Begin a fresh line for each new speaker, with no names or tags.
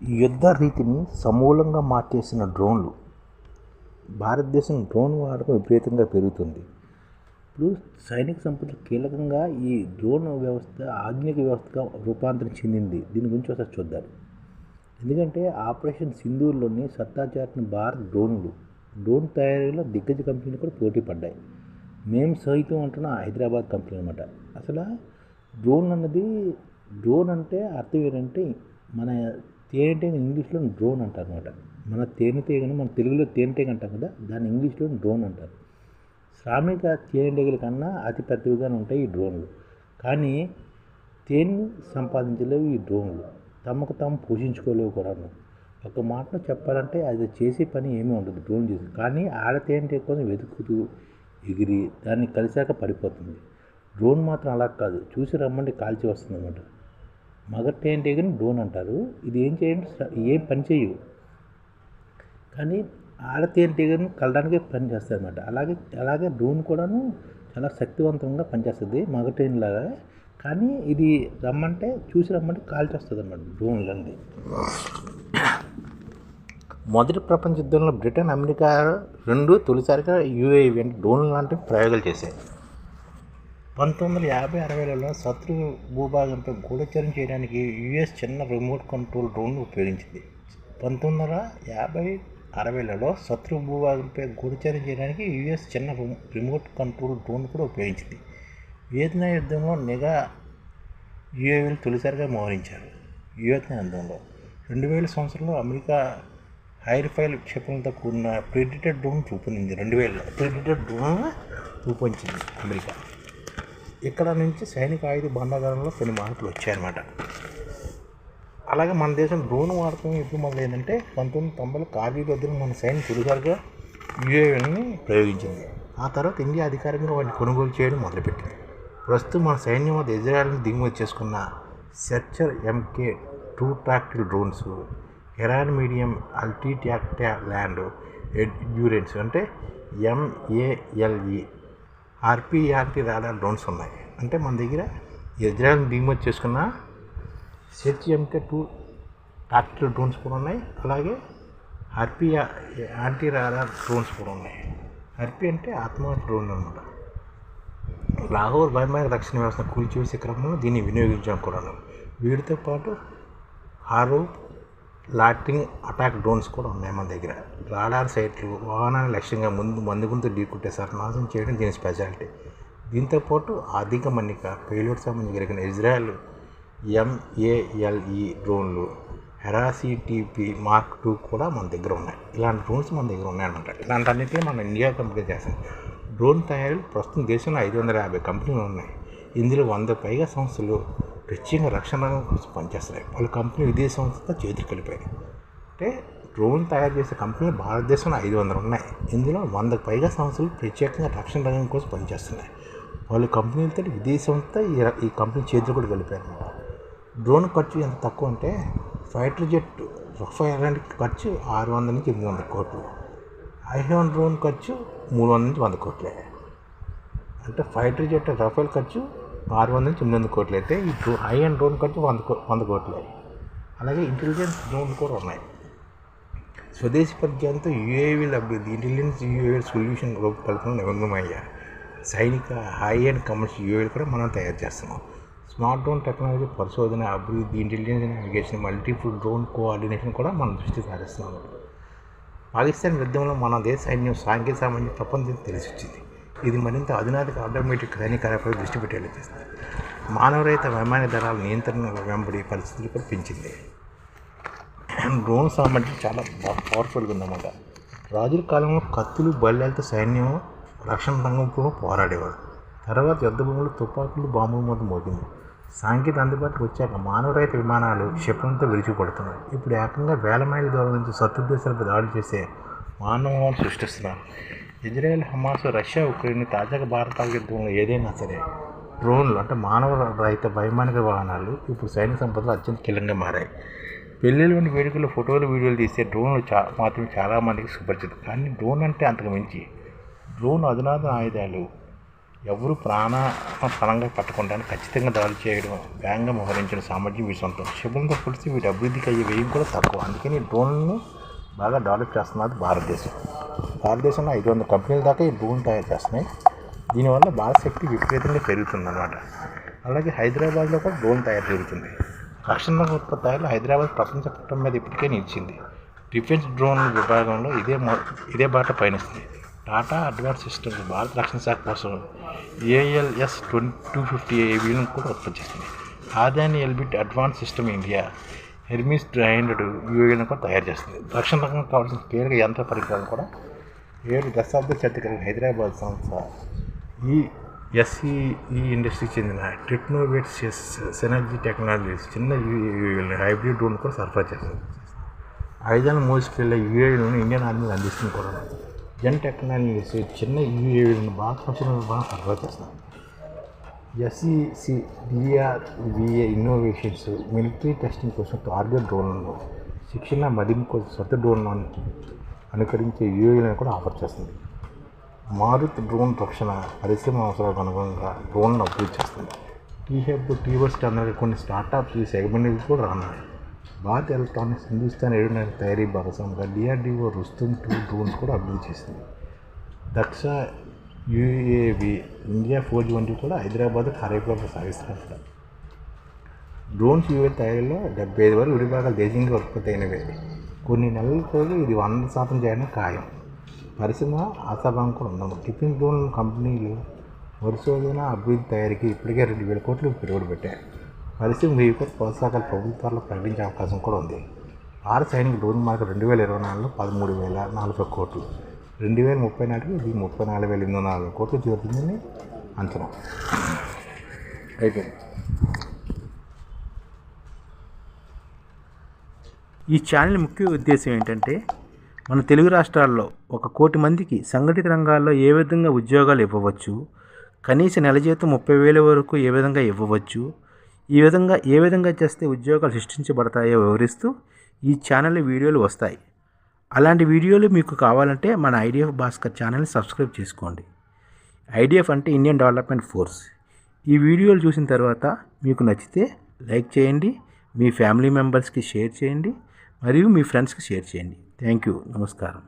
యుద్ధ రీతిని సమూలంగా మార్చేసిన డ్రోన్లు. భారతదేశం డ్రోన్ వాడకం విపరీతంగా పెరుగుతుంది. ఇప్పుడు సైనిక సంపద కీలకంగా ఈ డ్రోన్ వ్యవస్థ ఆధునిక వ్యవస్థగా రూపాంతరం చెందింది. దీని గురించి ఒకసారి చూద్దాం. ఎందుకంటే ఆపరేషన్ సింధూర్లోని సత్తా చాటిన భారత్ డ్రోన్ తయారీలో దిగ్గజ కంపెనీలు కూడా పోటీ పడ్డాయి. మేము సైతం అంటున్న హైదరాబాద్ కంపెనీ అనమాట. అసలు డ్రోన్ అంటే అర్థం ఏంటంటే మన తేనెటీగ ఇంగ్లీష్లో డ్రోన్ అంటారు అనమాట. మన తేనెటీగని మన తెలుగులో తేనెటీగ అంటాం కదా, దాన్ని ఇంగ్లీష్లో డ్రోన్ అంటారు. శ్రామిక తేనెటీగల కన్నా అతి పెద్దవిగానే ఉంటాయి ఈ డ్రోన్లు. కానీ తేనె సంపాదించలేవు ఈ డ్రోన్లు, తమకు తాము పోషించుకోలేవు కూడాను. ఒక మాటలో చెప్పాలంటే అది చేసే పని ఏమీ ఉండదు డ్రోన్ చేసి. కానీ ఆడ తేనెటీగ కోసం వెతుకుతూ ఎగిరి దాన్ని కలిసాక పడిపోతుంది. డ్రోన్ మాత్రం అలా కాదు, చూసి రమ్మంటే కాల్చి వస్తుంది అన్నమాట. మగ తేనెటీగని డ్రోన్ అంటారు. ఇది ఏం పని చేయవు, కానీ ఆడ తేనెటీగను కలడానికే పని చేస్తుంది అన్నమాట. అలాగే డ్రోన్ కూడాను చాలా శక్తివంతంగా పనిచేస్తుంది మగ తేనెలాగా. కానీ ఇది చూసి రమ్మంటే కాల్చి వస్తుంది అన్నమాట డ్రోన్లన్నీ. మొదటి ప్రపంచ యుద్ధంలో బ్రిటన్, అమెరికా రెండు తొలిసారిగా యుఏవి అంటే డ్రోన్ లాంటి ప్రయోగాలు చేశాయి. 1950-60లలో శత్రు భూభాగంపై గూఢచర్యం చేయడానికి యుఎస్ చిన్న రిమోట్ కంట్రోల్ డ్రోన్ను ఉపయోగించింది. 1950-60లలో శత్రు భూభాగంపై గూఢచర్యం చేయడానికి యుఎస్ చిన్న రిమోట్ కంట్రోల్ డ్రోన్ కూడా ఉపయోగించింది. వియత్నాం యుద్ధంలో నిఘా యుఏవీలు తొలిసారిగా మోహరించారు. వియత్నాం యుద్ధంలో 2000 సంవత్సరంలో అమెరికా హైర్ఫైల్ క్షిపణులతో కూడిన ప్రెడిటర్ డ్రోన్ రూపొందింది. 2000లో ప్రెడిటర్ డ్రోన్ రూపొందించింది అమెరికా. ఇక్కడ నుంచి సైనిక ఆయుధ భాండాగారంలో కొన్ని మార్పులు వచ్చాయన్నమాట. అలాగే మన దేశం డ్రోన్ వాడకం ఎప్పుడు మొదలైందంటే 1990లో కార్గిల్ యుద్ధంలో మన సైన్యం తొలిసారిగా యుఏవీని ప్రయోగించింది. ఆ తర్వాత ఇండియా అధికారికంగా వాటిని కొనుగోలు చేయడం మొదలుపెట్టింది. ప్రస్తుతం మన సైన్యం వద్ద ఇజ్రాయెల్ని దిగుమతి చేసుకున్న searcher MK2 tactical drones, Heron medium altitude long endurance అంటే MALE RP anti radar drones ఉన్నాయి. అంటే మన దగ్గర ఇజ్రాయెల్ని దిగుమతి చేసుకున్న సెర్చ్ MK2 ట్రాక్టిల్ డ్రోన్స్ కూడా ఉన్నాయి. అలాగే RP యాంటీ రాడార్ డ్రోన్స్ కూడా ఉన్నాయి. RP అంటే ఆత్మహత్య డ్రోన్ అనమాట. లాహోర్ వైమానిక రక్షణ వ్యవస్థ కూల్చివేసే క్రమంలో దీన్ని వినియోగించాం కూడాను. వీటితో పాటు హారో లాటింగ్ అటాక్ డ్రోన్స్ కూడా ఉన్నాయి మన దగ్గర. రాడార్ సైట్లు వాహనాన్ని లక్ష్యంగా మందుగుంతు ఢీకొట్టే సర్నాశనం చేయడం దీని స్పెషాలిటీ. దీంతోపాటు అధిక మన్నిక పేలోడ్ సంబంధించి కలిగిన ఇజ్రాయెల్ MALE డ్రోన్లు HERA-CTP Mark II కూడా మన దగ్గర ఉన్నాయి. ఇలాంటి డ్రోన్స్ మన దగ్గర ఉన్నాయన్నమాట. ఇలాంటన్నిటిలో మన ఇండియా కంపెనీ చేస్తాం. డ్రోన్ తయారీలు ప్రస్తుతం దేశంలో 550 కంపెనీలు ఉన్నాయి. ఇందులో 100 పైగా సంస్థలు ప్రత్యేకంగా రక్షణ రంగం కోసం పనిచేస్తున్నాయి. పలు కంపెనీలు విదేశీ సంస్థలతో చేతులు కలిపాయి. అంటే డ్రోన్ తయారు చేసే కంపెనీలు భారతదేశంలో 500 ఉన్నాయి. ఇందులో 100 పైగా సంస్థలు ప్రత్యేకంగా రక్షణ రంగం కోసం పనిచేస్తున్నాయి. పలు కంపెనీలతో విదేశీ సంస్థ ఈ కంపెనీ చేతులు కూడా కలిపారు. డ్రోన్ ఖర్చు ఎంత తక్కువ అంటే ఫైటర్ జెట్ రఫేల్ ఖర్చు 600 నుంచి 800 కోట్లు, ఐఫోన్ డ్రోన్ ఖర్చు 300 నుంచి 100 కోట్లే. అంటే ఫైటర్ జెట్ రఫేల్ ఖర్చు 600 నుంచి 800 కోట్లు అయితే ఈ హై అండ్ డ్రోన్ ఖర్చు 100 కోట్లే. అలాగే ఇంటెలిజెన్స్ డ్రోన్లు కూడా ఉన్నాయి. స్వదేశీ పరిజ్ఞానంతో యుఏవీల అభివృద్ధి ఇంటెలిజెన్స్ యుఏవీ సొల్యూషన్ రూపకల్పన నిమగ్నమయ్యారు. సైనిక హై అండ్ కమర్షియల్ యుఏవీలు కూడా మనం తయారు చేస్తున్నాం. స్మార్ట్ డ్రోన్ టెక్నాలజీ పరిశోధన, అభివృద్ధి, intelligence navigation, multiple drone coordination కూడా మనం దృష్టి సారిస్తున్నాం. పాకిస్తాన్ యుద్ధంలో మన దేశ సైన్యం సాంకేతిక సామాన్య ప్రపంచం తెలిసి వచ్చింది. ఇది మరింత అధునాతన ఆటోమేటిక్ సైనిక కార్యపై దృష్టి పెట్టేలా చేస్తుంది. మానవరహిత వైమానిక దళాల నియంత్రణ వెంబడి పరిస్థితులు కూడా పెంచింది. డ్రోన్ సామర్థ్యం చాలా పవర్ఫుల్గా ఉందన్నమాట. రాజుల కాలంలో కత్తులు, బల్లెలతో సైన్యం రక్షణ రంగంలో పోరాడేవారు. తర్వాత యుద్ధ భూములు తుపాకులు, బాంబుల మీద మోగింది. సాంకేతిక అందుబాటులోకి వచ్చాక మానవరహిత విమానాలు క్షిపణులతో విరుచుకుపడుతున్నాయి. ఇప్పుడు ఏకంగా వేల మైళ్ళ దూరం నుంచి శత్రు దేశాలపై దాడులు చేసే మానవాలను సృష్టిస్తున్నారు. ఇజ్రాయెల్, హమాస్, రష్యా, ఉక్రెయిన్, తాజాగా భారత యుద్ధంలో ఏదైనా సరే డ్రోన్లు అంటే మానవ రహిత వైమానిక వాహనాలు ఇప్పుడు సైనిక సంపదలు అత్యంత కీలకంగా మారాయి. పెళ్ళిలోని వేడుకల్లో ఫోటోలు, వీడియోలు తీసే డ్రోన్లు మాత్రమే చాలామందికి సుపరిచితం. కానీ డ్రోన్ అంటే అంతకు మించి. డ్రోన్ అధునాతన ఆయుధాలు, ఎవరు ప్రాణంగా పట్టకుండా ఖచ్చితంగా దాడి చేయడం, వేగంగా మోహరించిన సామర్థ్యం వీటి సొంతం. క్షిపణితో పోలిస్తే వీటి అభివృద్ధికి అయ్యే వ్యయం కూడా తక్కువ. అందుకని డ్రోన్లను బాగా డెవలప్ చేస్తున్నది భారతదేశం. భారతదేశంలో 500 కంపెనీల దాకా ఈ డ్రోన్ తయారు చేస్తున్నాయి. దీనివల్ల భారత శక్తి విపరీతంగా పెరుగుతుందన్నమాట. అలాగే హైదరాబాద్లో కూడా డ్రోన్ తయారు జరుగుతుంది. రక్షణ రంగ ఉత్పత్తులు హైదరాబాద్ ప్రపంచ పట్టం మీద ఇప్పటికే నిలిచింది. డిఫెన్స్ డ్రోన్ విభాగంలో ఇదే బాట పయనిస్తుంది. టాటా అడ్వాన్స్ సిస్టమ్స్ భారత రక్షణ శాఖ కోసం ALS 250 AVలను కూడా ఉత్పత్తి చేస్తుంది. Adani Elbit advance system India Hermes 300 UAVలను కూడా తయారు చేస్తుంది. రక్షణ రంగం కావాల్సిన కీలక యంత్ర పరికరాలు కూడా 7 దశాబ్ద చరిత్ర కలిగిన హైదరాబాద్ సంస్థ SEE ఇండస్ట్రీకి చెందిన టెక్నోవేట్ సెనర్జీ టెక్నాలజీస్ చిన్న UAVలను హైబ్రిడ్ డ్రోన్ కూడా సరఫరా చేస్తుంది. ఆయుధాలను మోసుకెళ్లే UAVలను ఇండియన్ ఆర్మీకి అందిస్తుంది కూడా. జెన్ టెక్నాలజీస్ చిన్న UAVలను భారతదేశంలో సరఫరా చేస్తారు. SECDRVA ఇన్నోవేషన్స్ మిలిటరీ టెస్టింగ్ కోసం టార్గెట్ డ్రోన్లను శిక్షణ మదింపు కోసం సొంత డ్రోన్లను అనుకరించే UAVలను కూడా ఆఫర్ చేస్తుంది. మారుత్ డ్రోన్ రక్షణ పరిశ్రమ అవసరాలకు అనుగుణంగా డ్రోన్లను అభివృద్ధి చేస్తుంది. టీహబ్ టీవర్స్ట్ అనే కొన్ని స్టార్టప్స్ ఈ సెగ్మెంట్ కూడా రానున్నాయి. భారత్ ఎలక్ట్రానిక్స్, హిందుస్థాన్ ఏరోనాటిక్ తయారీ భాగస్వామిగా DRDO రుస్తుం 2 డ్రోన్స్ కూడా అభివృద్ధి చేసింది. దక్ష UAV ఇండియా ఫోర్జ్ వంటివి కూడా హైదరాబాద్ కార్యక్రమాలు సాగిస్తున్నారు. డ్రోన్స్ UAV తయారీలో 75 వరకు విడిభాగాలు దేశీయంగా ఉత్పత్తి అయినవే. కొన్ని నెలల రోజు ఇది 100% చేయడం ఖాయం. పరిశ్రమ ఆశాభావం కూడా ఉన్నాము. డిఫెన్స్ డ్రోన్ కంపెనీలు వరుసగా అభివృద్ధి తయారీకి ఇప్పటికే 2,000 కోట్లు పెట్టుబడి పెట్టాయి. పరిశ్రమ 1000 కోట్ల ప్రోత్సాహకాలు ప్రభుత్వాల్లో ప్రకటించే అవకాశం కూడా ఉంది. భారత సైనిక డ్రోన్ మార్కెట్ 2024లో 13,040 కోట్లు, 2030 నాటికి ఇది 34,840 కోట్లు చేరుతుందని అంచనా. అయిపోయింది.
ఈ ఛానల్ ముఖ్య ఉద్దేశం ఏంటంటే మన తెలుగు రాష్ట్రాల్లో 1 కోటి మందికి సంఘటిత రంగాల్లో ఏ విధంగా ఉద్యోగాలు ఇవ్వవచ్చు, కనీస నెల జీతం 30,000 వరకు ఏ విధంగా ఇవ్వవచ్చు, ఏ విధంగా చేస్తే ఉద్యోగాలు సృష్టించబడతాయో వివరిస్తూ ఈ ఛానల్ వీడియోలు వస్తాయి. అలాంటి వీడియోలు మీకు కావాలంటే మన IDF భాస్కర్ ఛానల్ని సబ్స్క్రైబ్ చేసుకోండి. IDF అంటే ఇండియన్ డెవలప్మెంట్ ఫోర్స్. ఈ వీడియోలు చూసిన తర్వాత మీకు నచ్చితే లైక్ చేయండి, మీ ఫ్యామిలీ మెంబర్స్కి షేర్ చేయండి, మరియు మీ ఫ్రెండ్స్కి షేర్ చేయండి. Thank you. నమస్కారం.